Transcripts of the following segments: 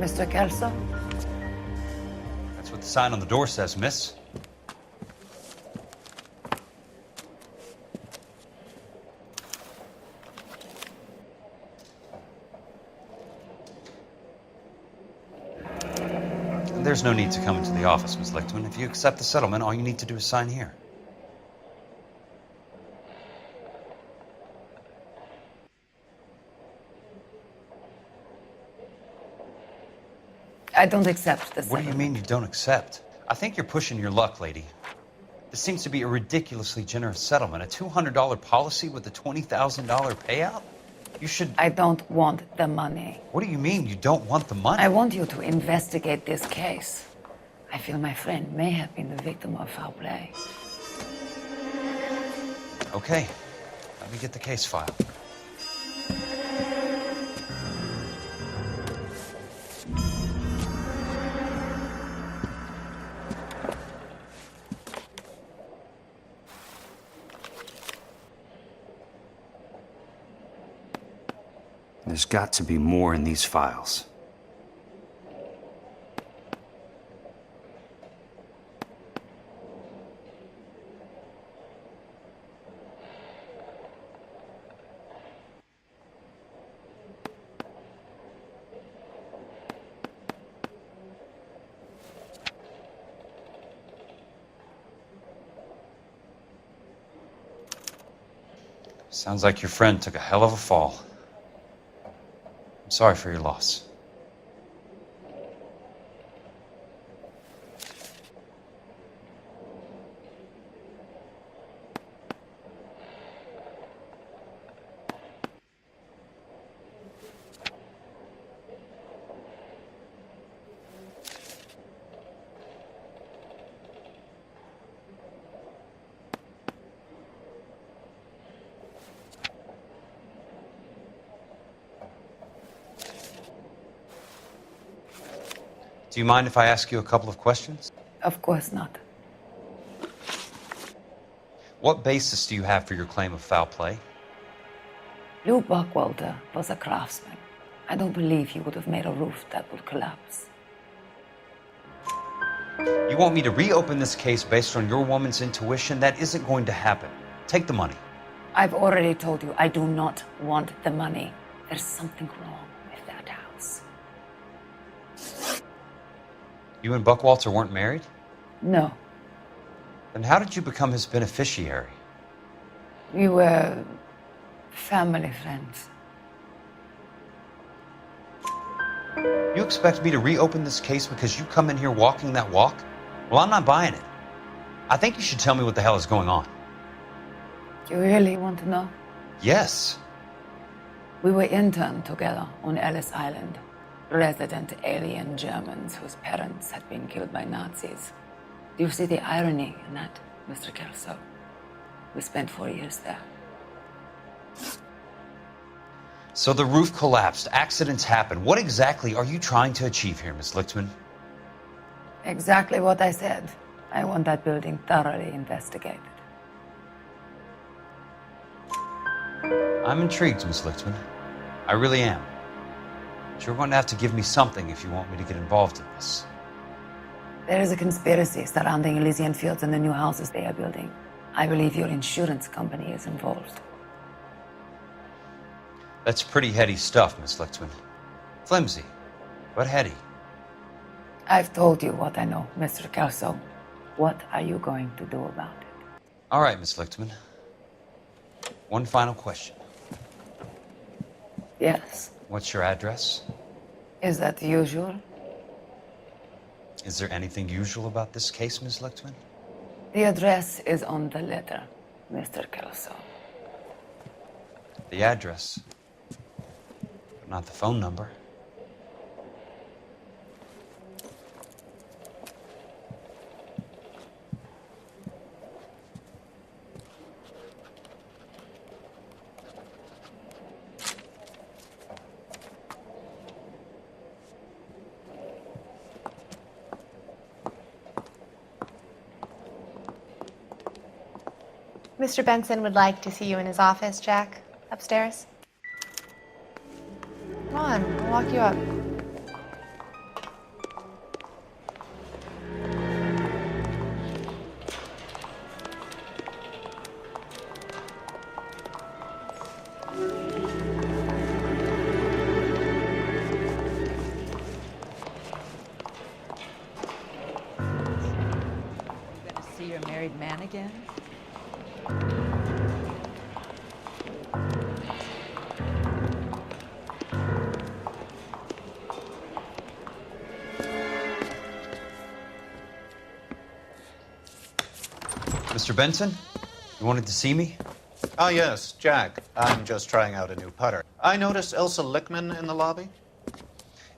Mr. Kelso? That's what the sign on the door says, miss. And there's no need to come into the office, Miss Lichtman. If you accept the settlement, all you need to do is sign here. I don't accept this. What do you mean you don't accept? I think you're pushing your luck, lady. This seems to be a ridiculously generous settlement. A $200 policy with a $20,000 payout? You should... I don't want the money. What do you mean you don't want the money? I want you to investigate this case. I feel my friend may have been the victim of foul play. Okay. Let me get the case file. There's got to be more in these files. Sounds like your friend took a hell of a fall. I'm sorry for your loss. Do you mind if I ask you a couple of questions? Of course not. What basis do you have for your claim of foul play? Lou Buckwalter was a craftsman. I don't believe he would have made a roof that would collapse. You want me to reopen this case based on your woman's intuition? That isn't going to happen. Take the money. I've already told you I do not want the money. There's something wrong with that house. You and Buckwalter weren't married? No. Then how did you become his beneficiary? We were family friends. You expect me to reopen this case because you come in here walking that walk? Well, I'm not buying it. I think you should tell me what the hell is going on. You really want to know? Yes. We were interned together on Ellis Island. Resident alien Germans whose parents had been killed by Nazis. Do you see the irony in that, Mr. Kelso? We spent 4 years there. So the roof collapsed, accidents happen. What exactly are you trying to achieve here, Miss Lichtman? Exactly what I said. I want that building thoroughly investigated. I'm intrigued, Miss Lichtman. I really am. But you're going to have to give me something if you want me to get involved in this. There is a conspiracy surrounding Elysian Fields and the new houses they are building. I believe your insurance company is involved. That's pretty heady stuff, Miss Lichtman. Flimsy, but heady. I've told you what I know, Mr. Kelso. What are you going to do about it? All right, Miss Lichtman. One final question. Yes. What's your address? Is that usual? Is there anything usual about this case, Miss Lichtman? The address is on the letter, Mr. Kelso. The address, but not the phone number. Mr. Benson would like to see you in his office, Jack. Upstairs. Come on, I'll walk you up. Gonna see your married man again? Mr. Benson, you wanted to see me? Ah, yes, Jack. I'm just trying out a new putter. I noticed Elsa Lickman in the lobby.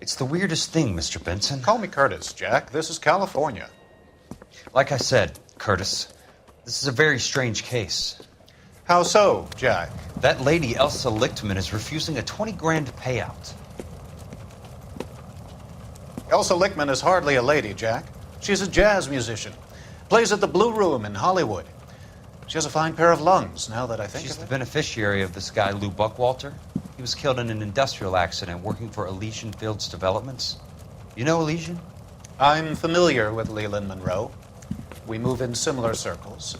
It's the weirdest thing, Mr. Benson. Call me Curtis, Jack. This is California. Like I said, Curtis, this is a very strange case. How so, Jack? That lady, Elsa Lichtman, is refusing a 20 grand payout. Elsa Lickman is hardly a lady, Jack. She's a jazz musician. Plays at the Blue Room in Hollywood. She has a fine pair of lungs, now that I think She's of the it. beneficiary of this guy, Lou Buckwalter. He was killed in an industrial accident working for Elysian Fields Developments. You know Elysian? I'm familiar with Leland Monroe. We move in similar circles.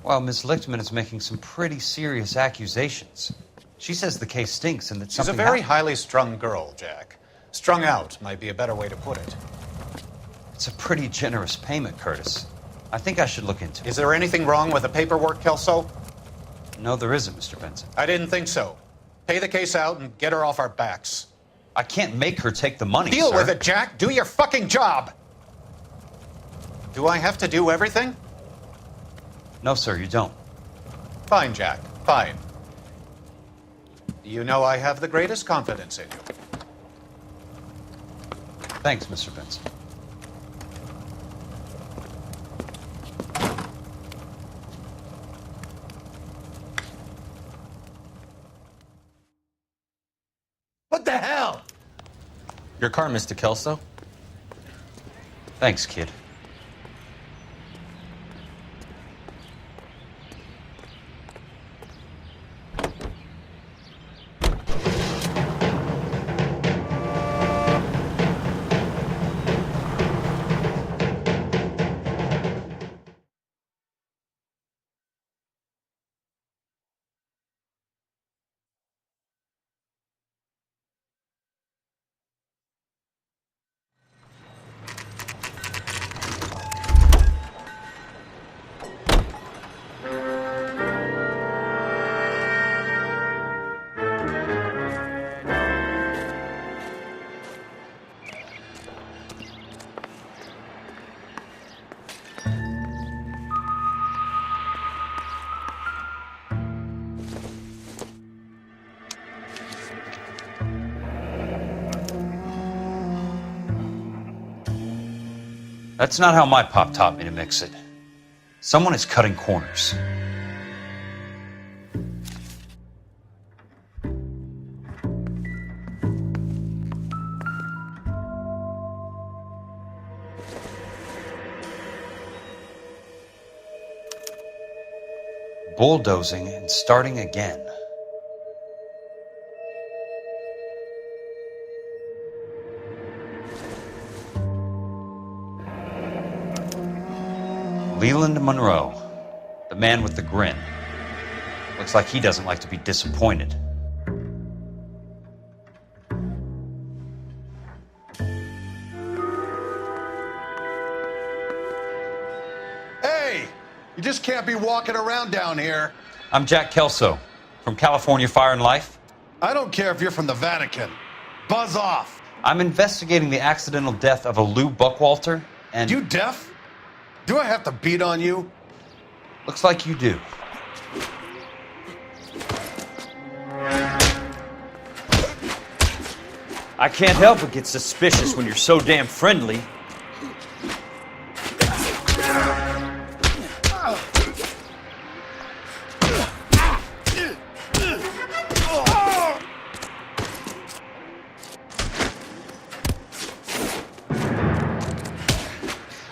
Well, Miss Lichtman is making some pretty serious accusations. She says the case stinks and that She's a something very happened. highly strung girl, Jack. Strung out might be a better way to put it. It's a pretty generous payment, Curtis. I think I should look into it. Is there anything wrong with the paperwork, Kelso? No, there isn't, Mr. Benson. I didn't think so. Pay the case out and get her off our backs. I can't make her take the money, Deal sir. with it, Jack. Do your fucking job. Do I have to do everything? No, sir, you don't. Fine, Jack. Fine. You know I have the greatest confidence in you. Thanks, Mr. Benson. What the hell? Your car, Mr. Kelso? Thanks, kid. That's not how my pop taught me to mix it. Someone is cutting corners. Bulldozing and starting again. Leland Monroe, the man with the grin. Looks like he doesn't like to be disappointed. Hey, you just can't be walking around down here. I'm Jack Kelso from California Fire and Life. I don't care if you're from the Vatican. Buzz off. I'm investigating the accidental death of a Lou Buckwalter, and You deaf? Do I have to beat on you? looks like you do. I can't help but get suspicious when you're so damn friendly.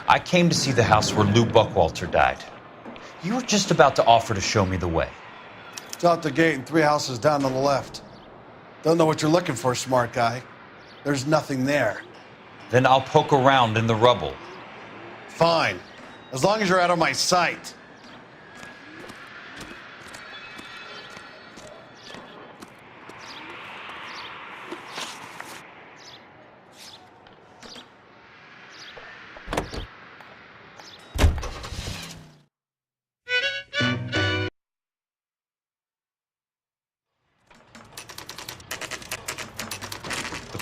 I came to see the house where Lou Buckwalter died. You were just about to offer to show me the way. It's out the gate and 3 houses down on the left. Don't know what you're looking for, smart guy. There's nothing there. Then I'll poke around in the rubble. Fine. As long as you're out of my sight.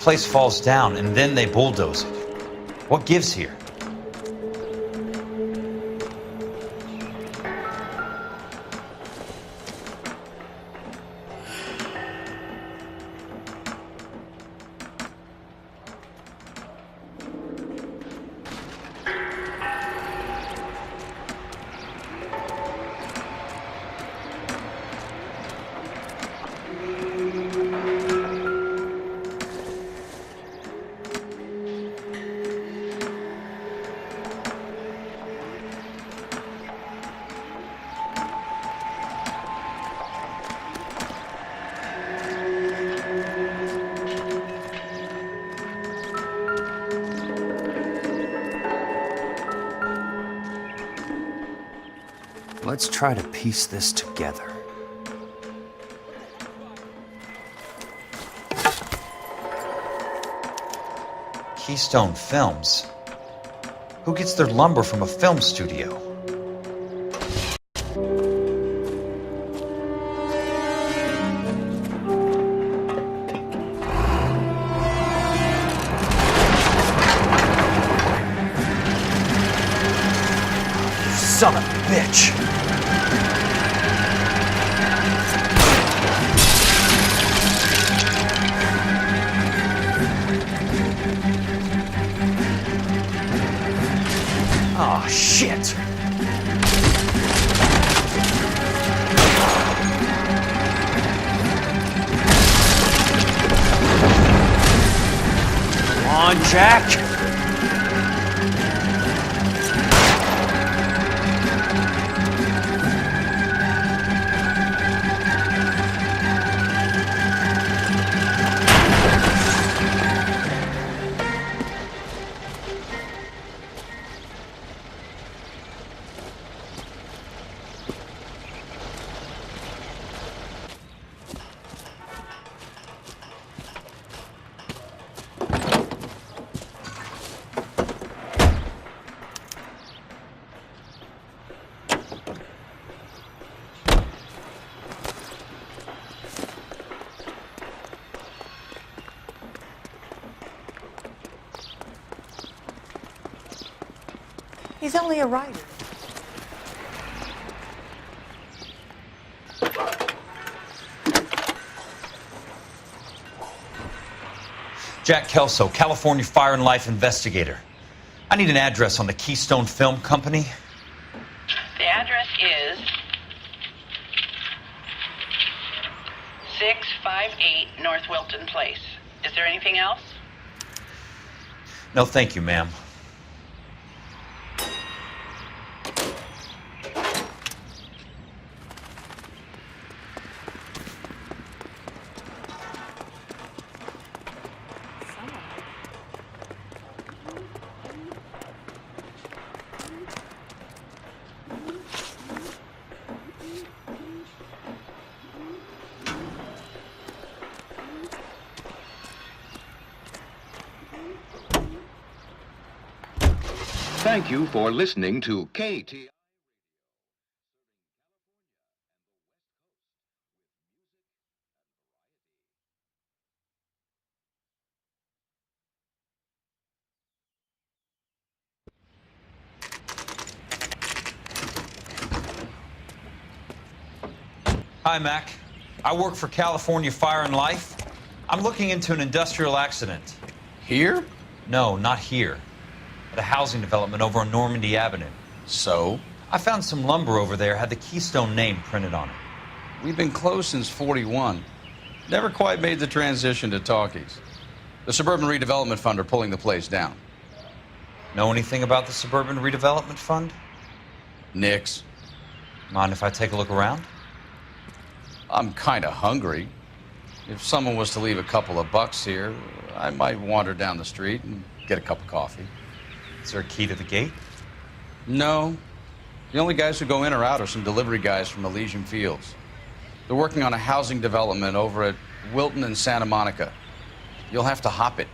place falls down and then they bulldoze it. What gives here? Let's try to piece this together. Keystone Films. Who gets their lumber from a film studio? Son of a bitch! Oh, shit! Come on, Jack! He's only a writer. Jack Kelso, California Fire and Life investigator. I need an address on the Keystone Film Company. The address is 658 North Wilton Place. Is there anything else? No, thank you, ma'am. Thank you for listening to KT. Hi, Mac. I work for California Fire and Life. I'm looking into an industrial accident. Here? No, not here. At a housing development over on Normandy Avenue. So? I found some lumber over there, had the Keystone name printed on it. We've been closed since '41. Never quite made the transition to talkies. The Suburban Redevelopment Fund are pulling the place down. Know anything about the Suburban Redevelopment Fund? Nix. Mind if I take a look around? I'm kind of hungry. If someone was to leave a couple of bucks here, I might wander down the street and get a cup of coffee. Is there a key to the gate? No. The only guys who go in or out are some delivery guys from Elysian Fields. They're working on a housing development over at Wilton and Santa Monica. You'll have to hop it.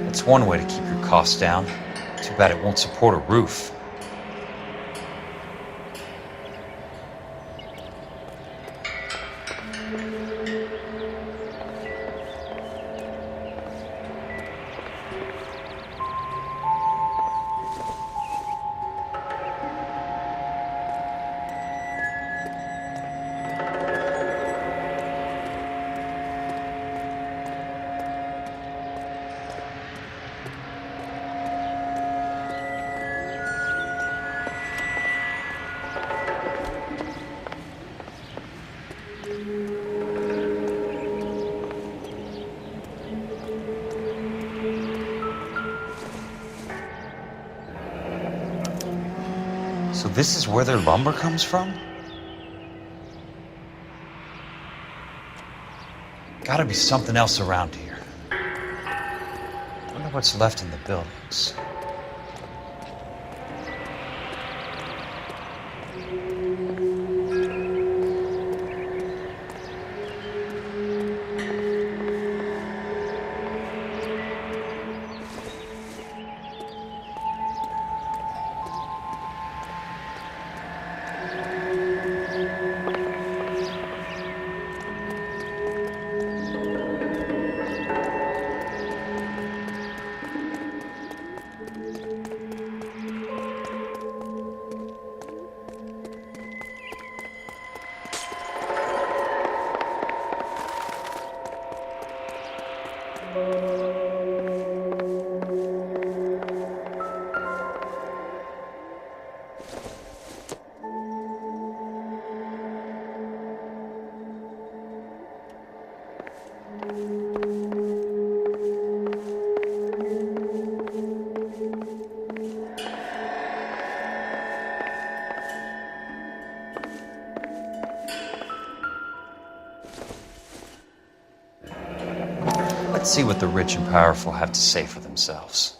It's one way to keep your costs down. Too bad it won't support a roof. So this is where their lumber comes from? Gotta be something else around here. Wonder what's left in the buildings. Let's see what the rich and powerful have to say for themselves.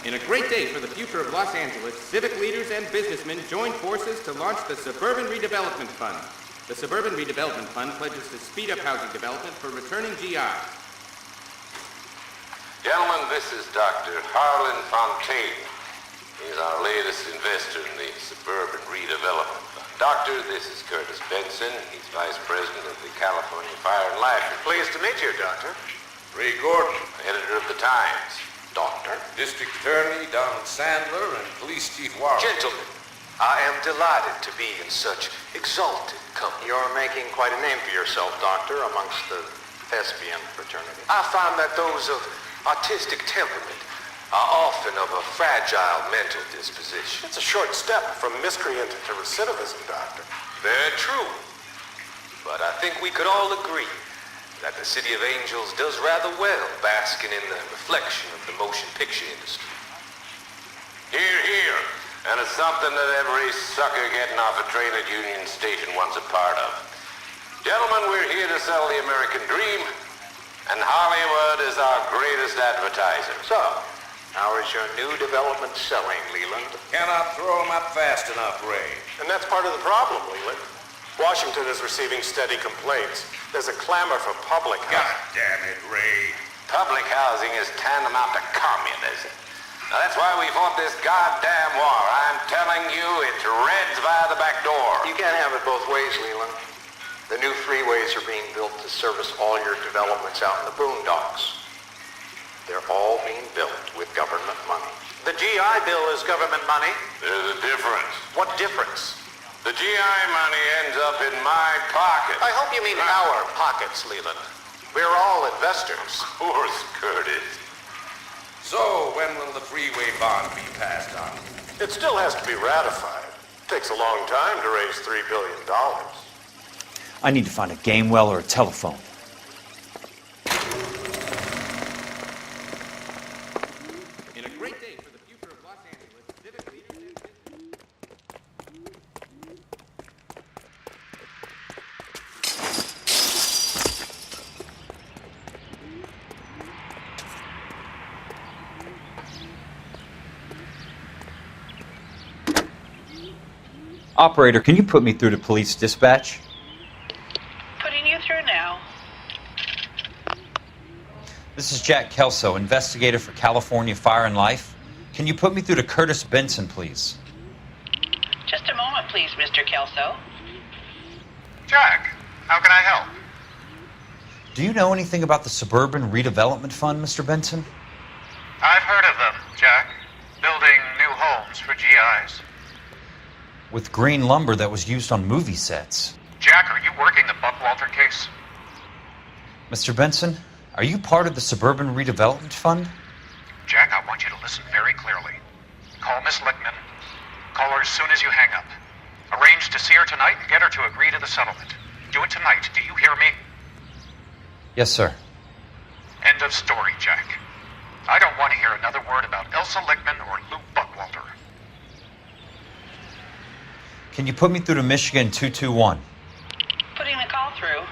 In a great day for the future of Los Angeles, civic leaders and businessmen joined forces to launch the Suburban Redevelopment Fund. The Suburban Redevelopment Fund pledges to speed up housing development for returning GIs. Gentlemen, this is Dr. Harlan Fontaine. He's our latest investor in the Suburban Redevelopment Fund. Doctor, this is Curtis Benson. He's Vice President of the California Fire and Life. Pleased to meet you, Doctor. Ray Gordon, editor of the Times. Doctor. District Attorney Donald Sandler and Police Chief Warren. Gentlemen, I am delighted to be in such exalted company. You're making quite a name for yourself, Doctor, amongst the thespian fraternity. I find that those of artistic temperament are often of a fragile mental disposition. It's a short step from miscreant to recidivism, Doctor. Very true. But I think we could all agree that the City of Angels does rather well basking in the reflection of the motion picture industry. Hear, hear. And it's something that every sucker getting off a train at Union Station wants a part of. Gentlemen, we're here to sell the American dream, and Hollywood is our greatest advertiser. So, how is your new development selling, Leland? Cannot throw them up fast enough, Ray. And that's part of the problem, Leland. Washington is receiving steady complaints. There's a clamor for public housing. God damn it, Ray. Public housing is tantamount to communism. Now, that's why we fought this goddamn war. I'm telling you, it's Reds via the back door. You can't have it both ways, Leland. The new freeways are being built to service all your developments out in the boondocks. They're all being built with government money. The GI Bill is government money. There's a difference. What difference? The GI money ends up in my pocket. I hope you mean our pockets, Leland. We're all investors. Of course, Curtis. So, when will the freeway bond be passed on? It still has to be ratified. It takes a long time to raise $3 billion. I need to find a game well or a telephone. In a great day for the future of Los Angeles, civic leaders and Operator, can you put me through to police dispatch? Putting you through now. This is Jack Kelso, investigator for California Fire and Life. Can you put me through to Curtis Benson, please? Just a moment, please, Mr. Kelso. Jack, how can I help? Do you know anything about the Suburban Redevelopment Fund, Mr. Benson? I've heard of them, Jack. Building new homes for GIs. With green lumber that was used on movie sets. Jack, are you working the Buckwalter case? Mr. Benson, are you part of the Suburban Redevelopment Fund? Jack, I want you to listen very clearly. Call Miss Lickman. Call her as soon as you hang up. Arrange to see her tonight and get her to agree to the settlement. Do it tonight. Do you hear me? Yes, sir. End of story, Jack. I don't want to hear another word about Elsa Lickman or Lou Buckwalter. Can you put me through to Michigan 221? Putting the call through.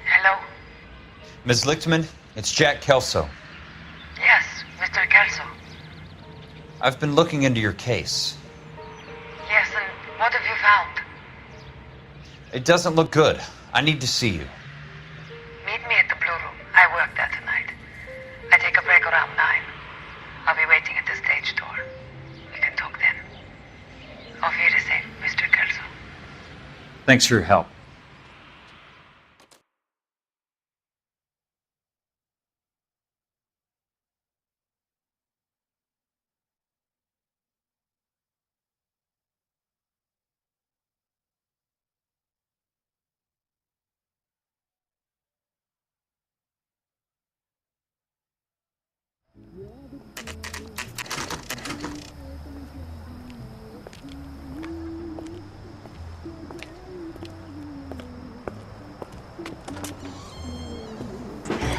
Hello? Ms. Lichtman, it's Jack Kelso. Yes, Mr. Kelso. I've been looking into your case. Yes, and what have you found? It doesn't look good. I need to see you. Meet me at the Blue Room. I work there tonight. I take a break around 9. I'll be waiting at the stage door. We can talk then. Auf Wiedersehen, Mr. Kelso. Thanks for your help.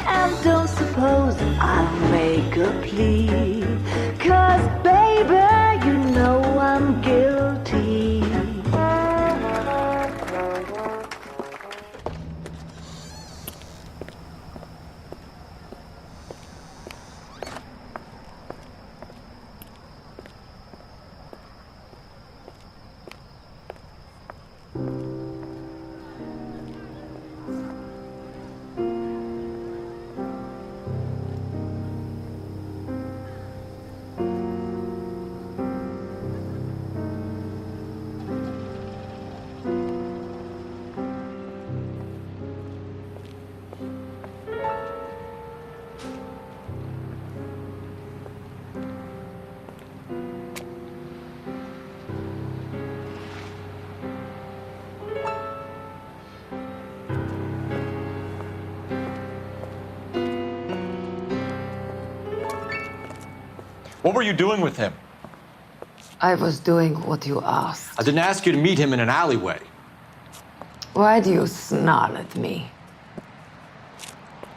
And don't suppose I'll make a plea, 'cause baby, you know I'm guilty. What were you doing with him? I was doing what you asked. I didn't ask you to meet him in an alleyway. Why do you snarl at me?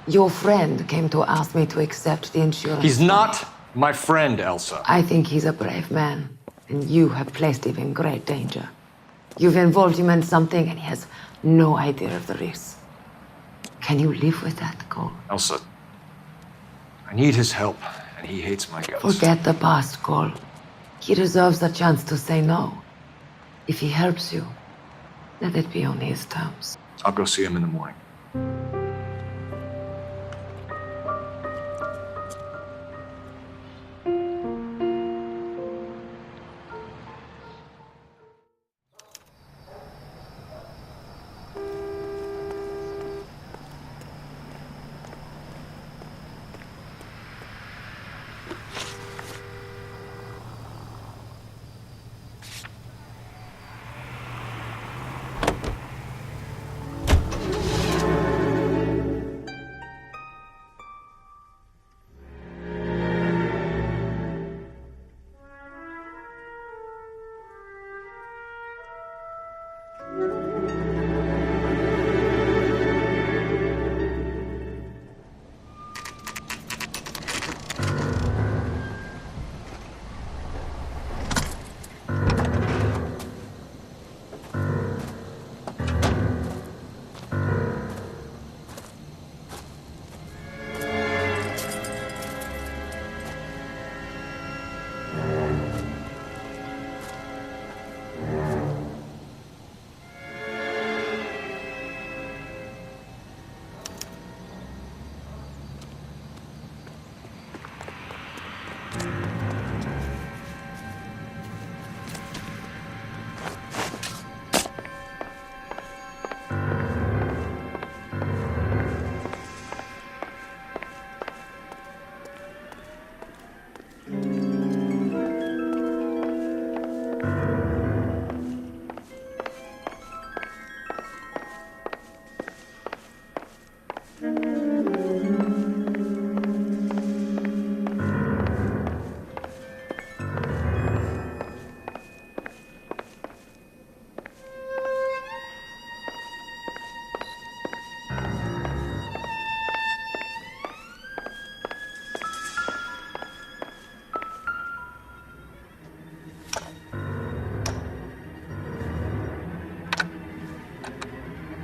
Your friend came to ask me to accept the insurance. He's not my friend, Elsa. I think he's a brave man, and you have placed him in great danger. You've involved him in something, and he has no idea of the risk. Can you live with that, Cole? Elsa, I need his help, and he hates my guts. Forget the past, Cole. He deserves a chance to say no. If he helps you, let it be on his terms. I'll go see him in the morning.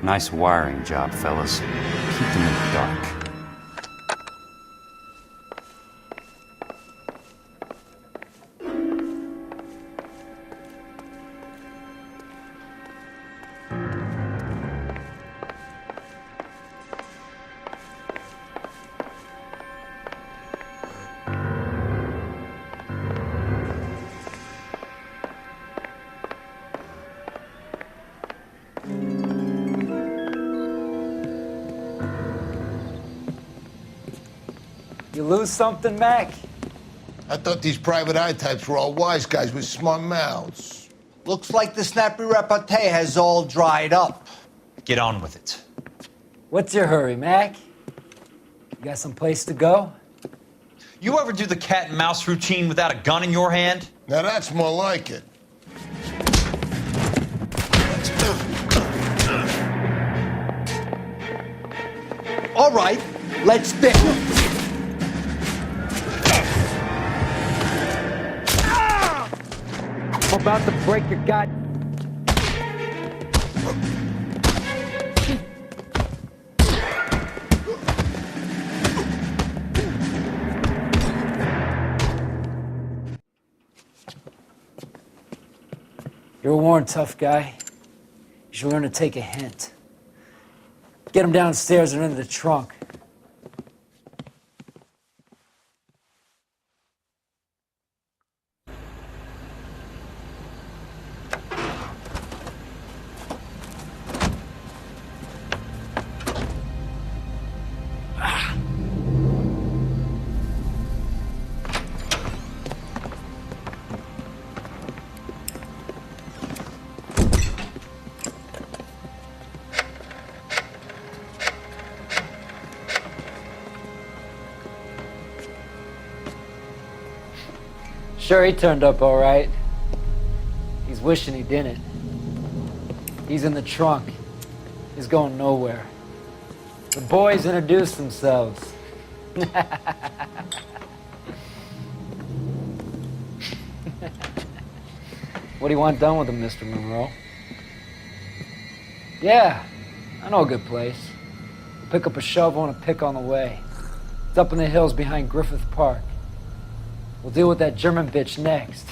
Nice wiring job, fellas. Keep them in the dark. You lose something, Mac? I thought these private eye types were all wise guys with smart mouths. Looks like the snappy repartee has all dried up. Get on with it. What's your hurry, Mac? You got some place to go? You ever do the cat and mouse routine without a gun in your hand? Now that's more like it. All right, let's dip. I'm about to break your gut. You're a warned tough guy. You should learn to take a hint. Get him downstairs and into the trunk. Sure, he turned up all right. He's wishing he didn't. He's in the trunk. He's going nowhere. The boys introduced themselves. What do you want done with him, Mr. Monroe? Yeah, I know a good place. Pick up a shovel and a pick on the way. It's up in the hills behind Griffith Park. We'll deal with that German bitch next.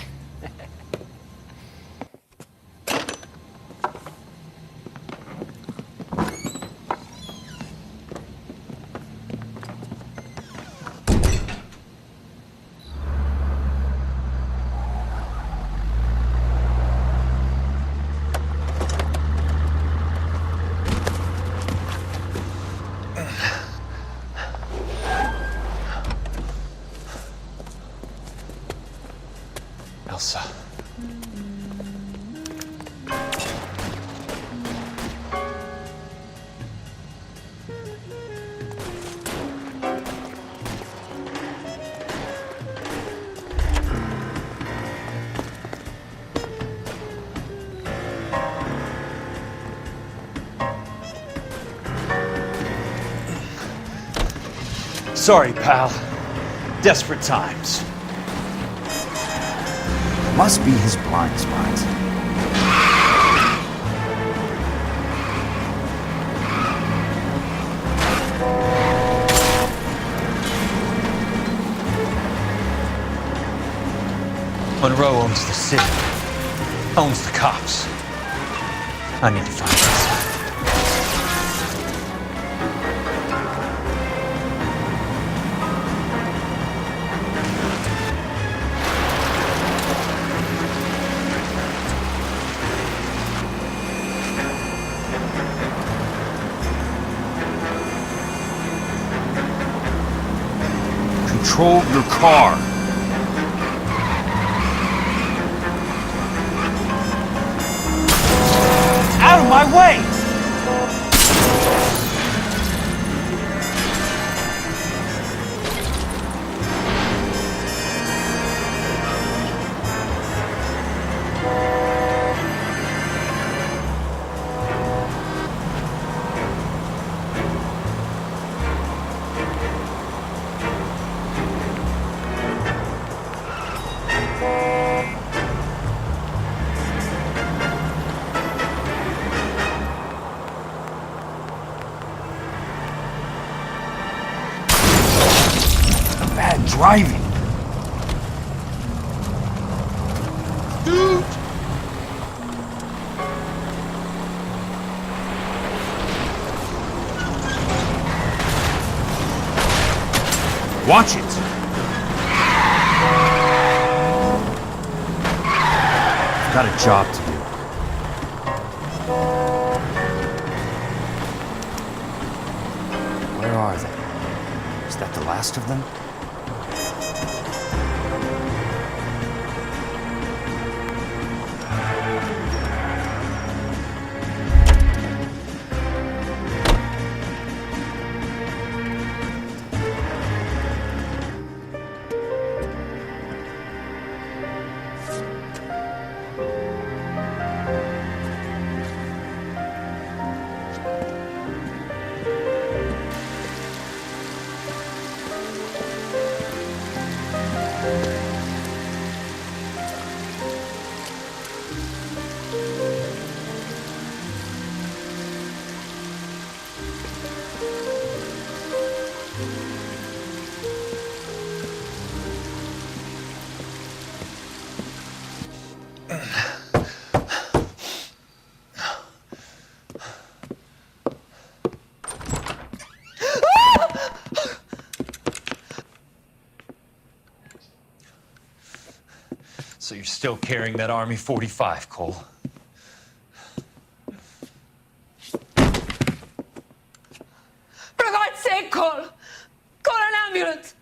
Elsa. Sorry, pal. Desperate times. Must be his blind spot. Monroe owns the city, owns the cops. I need to find Elsa. Control your car. Out of my way! driving? Dude! Watch it! I've got a job to do. Where are they? Is that the last of them? So you're still carrying that Army 45, Cole? For God's sake, Cole! Call an ambulance!